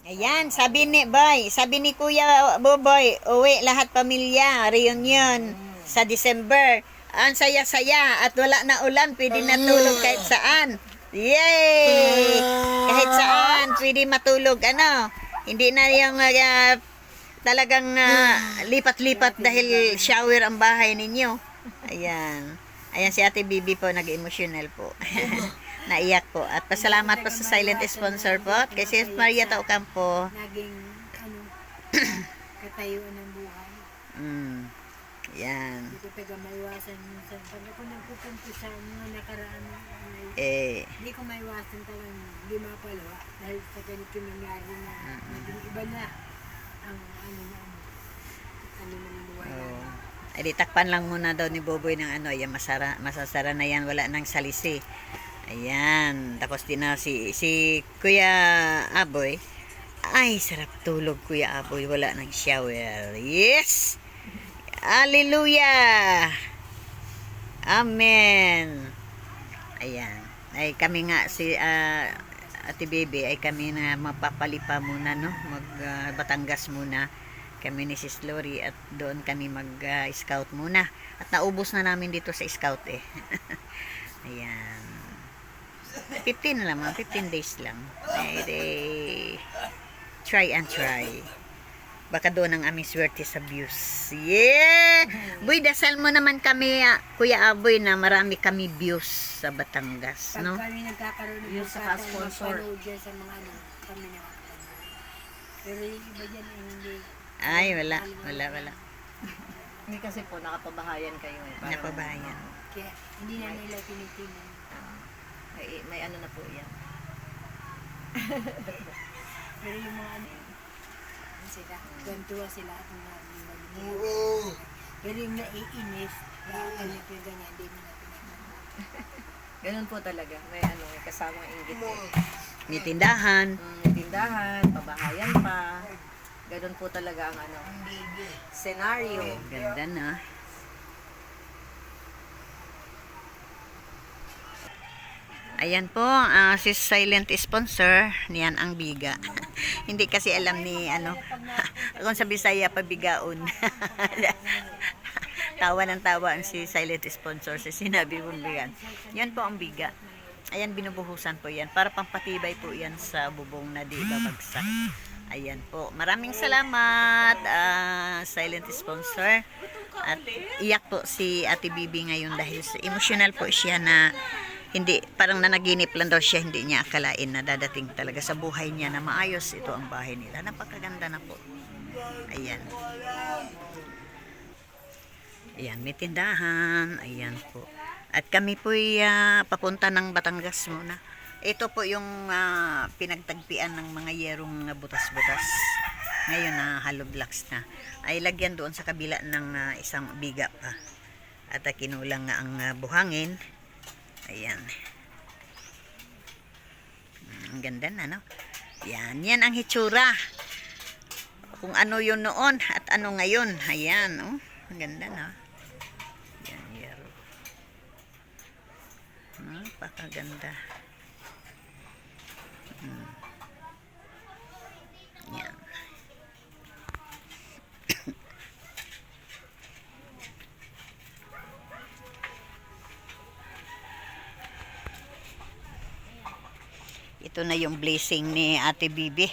Ayan, sabi ni Kuya Boboy, uwi lahat pamilya, reunion sa December. Ang saya-saya at wala na ulan, pwede natulog kahit saan. Yay! Kahit saan, pwede matulog. Ano, hindi na yung talagang lipat-lipat dahil shower ang bahay ninyo. Ayan. Ayan si Ate Bibi po, nag-emotional po. Naiyak po. At pasalamat po sa silent sponsor po. Kay Sis Maria Taucampo. Naging, katayuan ng buhay. Yan. Hindi ko taga maiwasan minsan. Pag ako nagpupunto sa mga nakaraan, hindi ko maiwasan talagang hindi mapalawa. Dahil sa ganito nangyari na naging iba na ang ng buhay namin. Ay, di takpan lang muna daw ni Boboy ng ano. Ayan, masasara na yan. Wala nang salisi. Ayan. Tapos din na si Kuya Aboy. Ay, sarap tulog Kuya Aboy. Wala nang shower. Yes! Hallelujah! Amen! Ayan. Ay kami nga si Ate Bebe ay kami na mapapalipa muna, no? Batangas muna. Kami ni Sis Lori at doon kami mag-scout muna. At naubos na namin dito sa scout eh. Ayan. 15 lang, 15 days lang. Ay, try and try. Baka doon ang aming swerte sa views. Yeah! Boy, dasal mo naman kami, Kuya Aboy, na marami kami views sa Batangas, no? Pag kami nagkakaroon ng Yung sa sponsor. sa mga kami na. Pero yung iba dyan ay hindi. Ay, wala. Hindi kasi po, nakapabahayan kayo eh. Parang, Napabayan. Kaya hindi na nila tinitingnan. may ano na po yan. Pero yung mga sila, gantuwa sila at mga pero yung naiinis, ganyan, hindi nila tinitingnan. Ganun po talaga. May kasamang inggit eh. May tindahan. Tindahan, pabahayan pa. Ganun po talaga ang scenario. Ganda na. Ayan po, si silent sponsor, niyan ang biga. Hindi kasi alam ni kung sa Bisaya pabigaon. Tawa ng tawa ang si silent sponsor sa sinabi mong bigan. Yan po ang biga. Ayan, binubuhusan po yan para pampatibay po yan sa bubong na di babagsak. Ayan po. Maraming salamat, silent sponsor. At iyak po si Ate Bibi ngayon dahil emotional po siya na hindi, parang nanaginip lang daw siya, hindi niya akalain na dadating talaga sa buhay niya na maayos ito ang bahay nila. Napakaganda na po. Ayan. Ayan, may tindahan. Ayan po. At kami po papunta ng Batangas muna. Ito po yung pinagtagpian ng mga yerong butas-butas. Ngayon na hollow blocks na. Ay lagyan doon sa kabila ng isang biga pa. At kinulang nga ang buhangin. Ayan. Ang ganda na, no? Yan. Yan ang hitsura. Kung ano yun noon at ano ngayon. Ayan, oh. Ang ganda na. Yan, yero. Napakaganda. Yan. Ito na yung blessing ni Ate Bibi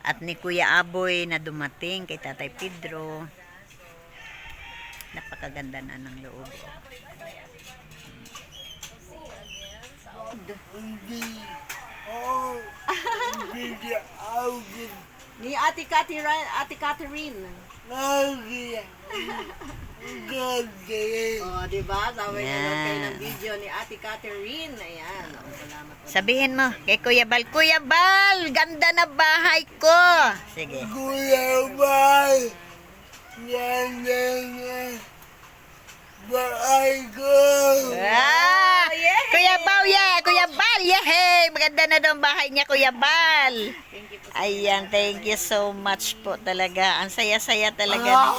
at ni Kuya Aboy na dumating kay Tatay Pedro. Napakaganda na ng loob. Ni Ate Catherine. Oh, diba? Sabi niya Yan. kayo ng video ni Ate Catherine. Ayan. Salamat po. Sabihin mo kay Kuya Bal, Kuya Bal, ganda na bahay ko. Sige. Kuya Bal, yan, bahay ko. Kuya Bal, Kuya Bal, yehey! Maganda na daw ang bahay niya, Kuya Bal. Ayan, thank you so much po talaga. Ang saya-saya talaga.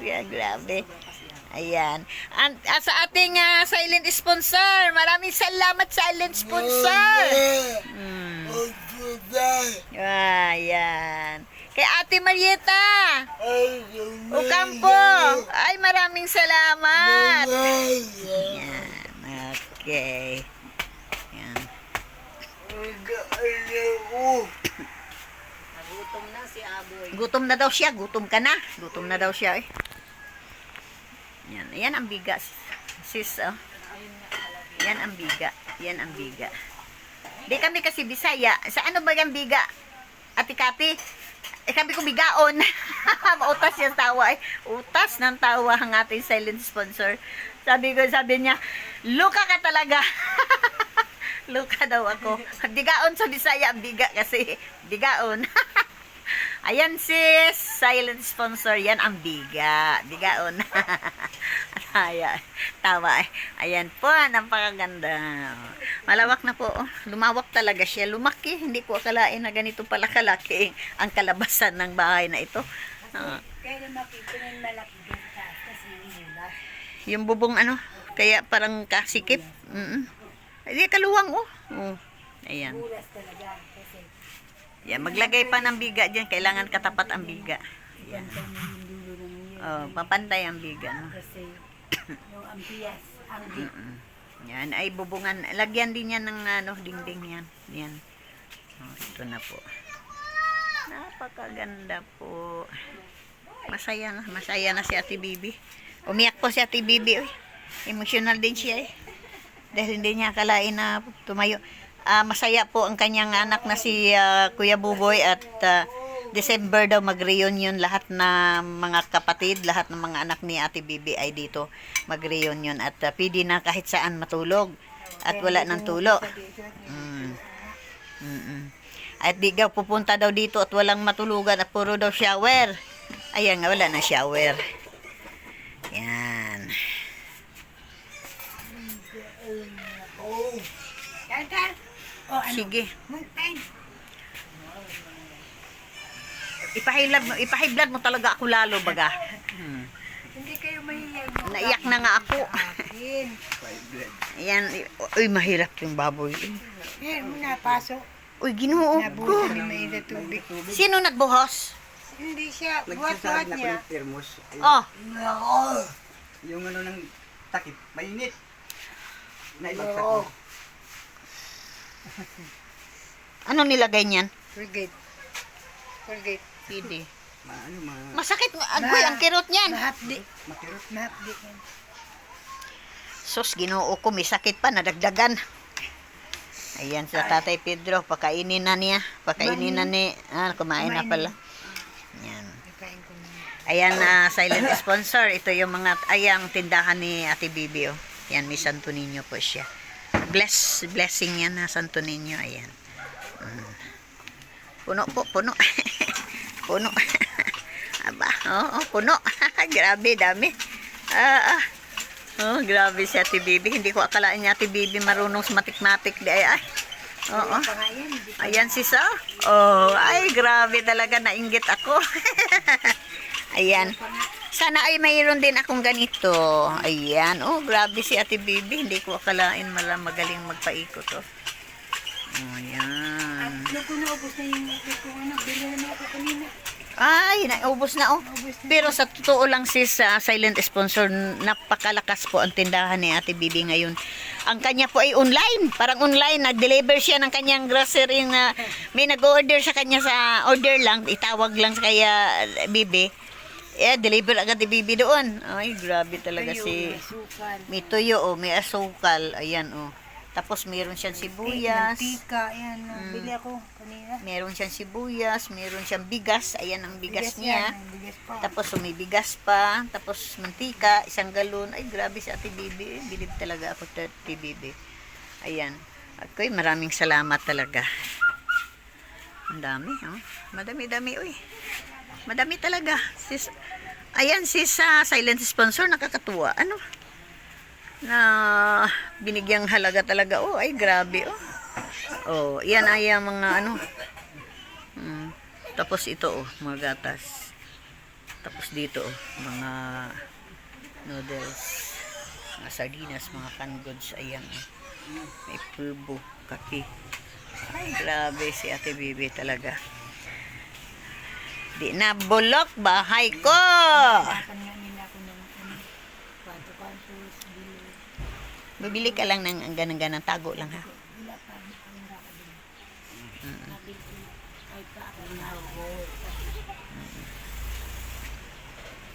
Yan, grabe. Ayan. Sa ating silent sponsor, maraming salamat silent sponsor. Ayan. Kay Ate Marieta Ocampo. Ay, maraming salamat. Ayan. Okay. Ayan. Nagutom na si Aboy. Gutom na daw siya. Gutom ka na. Gutom na daw siya eh. Yan. Ayan ang biga. Sis, oh. Yan ang biga. Yan ang biga. Di kami kasi Bisaya. Sa ano ba yung biga? Ate Kati? Eh kami ko bigaon. Utas yung tawa eh. Utas ng tawa ang ating silent sponsor. Sabi niya, Luka ka talaga. Luka daw ako. Bigaon sa Bisaya ang biga kasi. Bigaon. Ayan sis, silent sponsor, yan ang biga. Bigaon. Ayan, tawa eh. Ayan po, napakaganda. Malawak na po. Oh. Lumawak talaga siya. Lumaki. Hindi ko akalain na ganito pala kalaki ang kalabasan ng bahay na ito. Kaya makita ng malaki din kasi inulat. Yung bubong ano, kaya parang kasikip. Hindi, kaluwang oh. Ayan. Bulas talaga kasi Yan, maglagay pa ng biga dyan. Kailangan katapat ang biga. Yan. yung dulo ng yun. Oh, papantay ang biga. No? Kasi yung ampias, ang big. Yan, ay bubungan. Lagyan din yan ng ano, dingding yan. Yan. Oh, ito na po. Napakaganda po. Masaya na si Ate Bibi. Umiyak po si Ate Bibi. Uy. Emotional din siya eh. Dahil hindi niya akalain na tumayo. Masaya po ang kanyang anak na si Kuya Buboy at December daw mag-reunion lahat na mga kapatid, lahat ng mga anak ni Ate Bibi ay dito mag-reunion at pwede na kahit saan matulog at wala ng tulo. At di daw pupunta daw dito at walang matulugan at puro daw shower. Ayan nga, wala na shower. Yan. Kanta! O ano? Sige. Muntain! Ipahiblad mo talaga ako lalo baga. Hindi kayo mahiyag. Naiyak na nga ako. Akin. Ayan, uy, mahirap yung baboy. Yan mo napasok. Uy, Ginoo ko. Nabuhay ni mainit tubig. Sino nagbuhos? Hindi siya. Buhat-buhat niya. Termos. Oh, Yung ano ng takip, mainit. Naibagsak mo. ano nilagay niyan? Colgate. Colgate. Pidi. Ano, Masakit, agoy, ang kirot niyan. Mahapdi. makirot. Mahapdi yan. Sus, Ginoo ko, may sakit pa, nadagdagan. Ayan, sa Tatay Pedro, pakainin na niya. Pakainin na ni, kumain na pala. Ayan. Nakain ko na. Ayan, silent sponsor. Ito yung mga, ayang tindahan ni Ate Bibi, oh. Yan, may Santo Niño po siya. Blessing yan na Santo Niño. Ayan. Puno po, puno. Puno. Aba, oo, puno. Grabe, dami. Oh, grabe si Ate Bibi. Hindi ko akalain ni Ate Bibi marunong sa matik-matik. Ay. Oo. Ayan si Sa. Oh, ay, grabe talaga. Nainggit ako. Ayan. Sana ay mayroon din akong ganito. Ayan. Oh, grabe si Ate Bibi. Hindi ko akalain magaling magpaikot. Oh. Ayan. Naku, naubos na yung ano. Bili na ako kanina. Ay, naubos na oh. Pero sa totoo lang sis, silent sponsor, napakalakas po ang tindahan ni Ate Bibi ngayon. Ang kanya po ay online. Parang online. Nag-deliver siya ng kanyang grocery na may nag-order sa kanya sa order lang. Itawag lang sa kaya Bibi. Deliver agad ni Bibi doon. Ay, grabe talaga si... Sukal. May tuyo, oh, may asukal. Ayan, oh. Tapos meron siyang sibuyas. Mantika, yan. Bili ako kanina. Meron siyang sibuyas. Meron siyang bigas. Ayan ang bigas niya. Yan, bigas pa. Tapos may bigas pa. Tapos mantika, isang galon. Ay, grabe si Ate Bibi. Bilib talaga ako sa Ate Bibi. Ayan. Ako'y maraming salamat talaga. Ang dami, oh. Madami-dami, uy. Madami talaga. Ayan, silent sponsor, nakakatuwa. Ano? Na binigyang halaga talaga. Oh, ay grabe oh. Oh, yan ay ang mga ano. Tapos ito oh, mga gatas. Tapos dito oh, mga noodles, mga sardinas, mga canned goods. Ayan oh. May pulbo, kape, Ay, grabe si Ate Bibi talaga. Di na bulok bahay ko. Dapat nga nila ako ng kwarto-kwartos, bilo. Bibili ka lang ng ganang-ganang tago lang ha. Wala pa, ang raka din. Sabi ko, kahit pa ako na ako.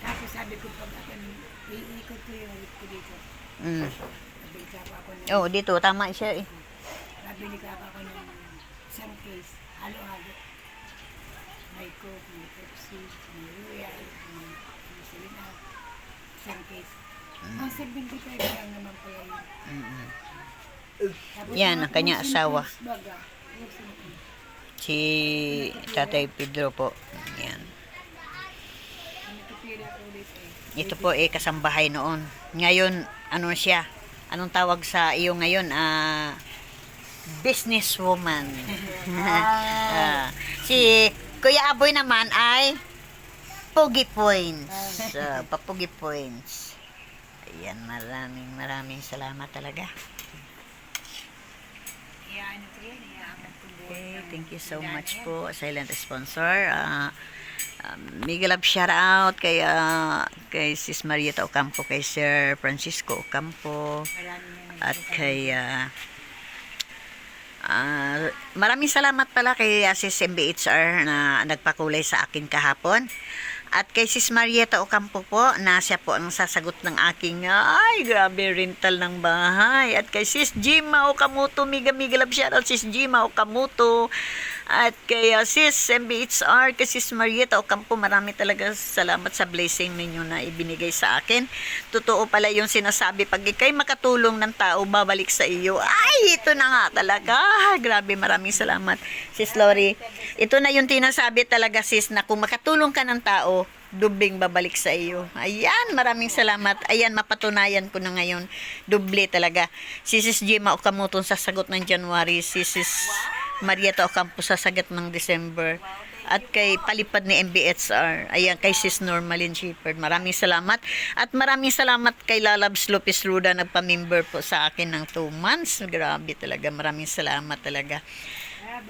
Tapos sabi ko, pag ako, iikot ko yung ulit ko dito. Mm. Nabili ka pa ako ng, Oh, dito tama siya eh. nabili ka pa ako ng isang case, halo-halo. May Coke, may Pepsi, may Royal, may Selena, isang case. Ang 75 lang naman pala yun. Mm-mm. Tapos Yan, mga ang kanya frozen asawa. foods baga. Frozen foods. Si Tatay Pedro po. Yan. Nakipira ko ulit eh. Ito po eh kasambahay noon. Ngayon, ano siya? Anong tawag sa iyo ngayon? Businesswoman. Ah, si Kuya Aboy naman ay Pogi Points. Papogi Points. Ayan, maraming salamat talaga. Iyan ko yun, iyakan ko buhay. Okay, thank you so much po, silent sponsor. Mega love shout out kay Sis Marieta Ocampo, kay Sir Francisco Ocampo, at kay maraming salamat pala kay Sis MBHR na nagpakulay sa akin kahapon. At kay Sis Marieta Ocampo po, na siya po ang sasagot ng aking, ay, grabe, rental ng bahay. At kay Sis Jima Okamoto, mega love shoutout, Sis Jima Okamoto. At kay Sis MBHR, kay Sis Marieta Ocampo, marami talaga salamat sa blessing ninyo na ibinigay sa akin. Totoo pala yung sinasabi, pag ikay makatulong ng tao, babalik sa iyo. Ay, ito na nga talaga. Grabe, maraming salamat, Sis Lori. Ito na yung tinasabi talaga, sis, na kung makatulong ka ng tao, dubling babalik sa iyo. Ayan, maraming salamat. Ayan, mapatunayan ko na ngayon. Duble talaga. Si Sis Jima Okamoto sa sagot ng January. Si Sis Marieta Ocampo sa sagot ng December. At kay palipad ni MBHR. Ayan, kay Sis Normalin Shepherd. Maraming salamat. At maraming salamat kay Lalabs Lopez Ruda. Nagpa-member po sa akin ng 2 months. Grabe talaga. Maraming salamat talaga.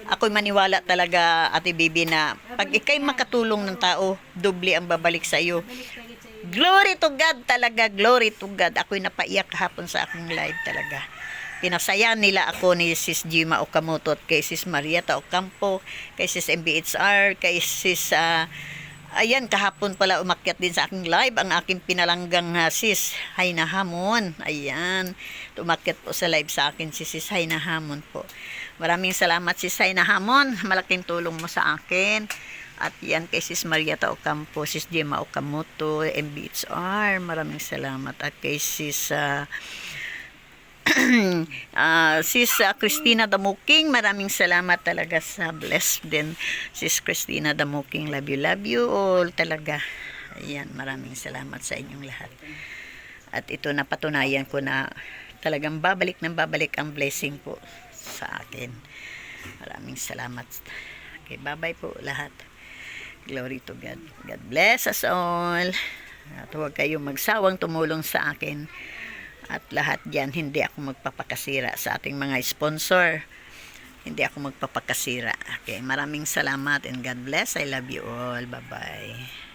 Ako'y maniwala talaga, Ate Bibi, na pag ikay makatulong ng tao, doble ang babalik sa iyo. Glory to God talaga, glory to God. Ako'y napaiyak kahapon sa aking live talaga. Pinasaya nila ako ni Sis Jima Okamoto at kay Sis Marieta Ocampo, kay Sis MBHR, kay Sis ayan, kahapon pala umakyat din sa aking live ang aking pinalanggang Sis Haina Hamon. Ayan, umakyat po sa live sa akin si Sis Haina Hamon po. Maraming salamat, Sis Haina Hamon. Malaking tulong mo sa akin. At yan kay Sis Marieta Ocampo, Sis Jima Okamoto, MBHR. Maraming salamat. At kay Sis Sis Christina Damuking, maraming salamat talaga sa blessed din. Sis Christina Damuking, love you all talaga. Ayan, maraming salamat sa inyong lahat. At ito napatunayan ko na talagang babalik ang blessing po sa akin. Maraming salamat. Okay, bye-bye po lahat. Glory to God. God bless us all. At huwag kayong magsawang tumulong sa akin. At lahat dyan, hindi ako magpapakasira sa ating mga sponsor. Hindi ako magpapakasira. Okay, maraming salamat and God bless. I love you all. Bye-bye.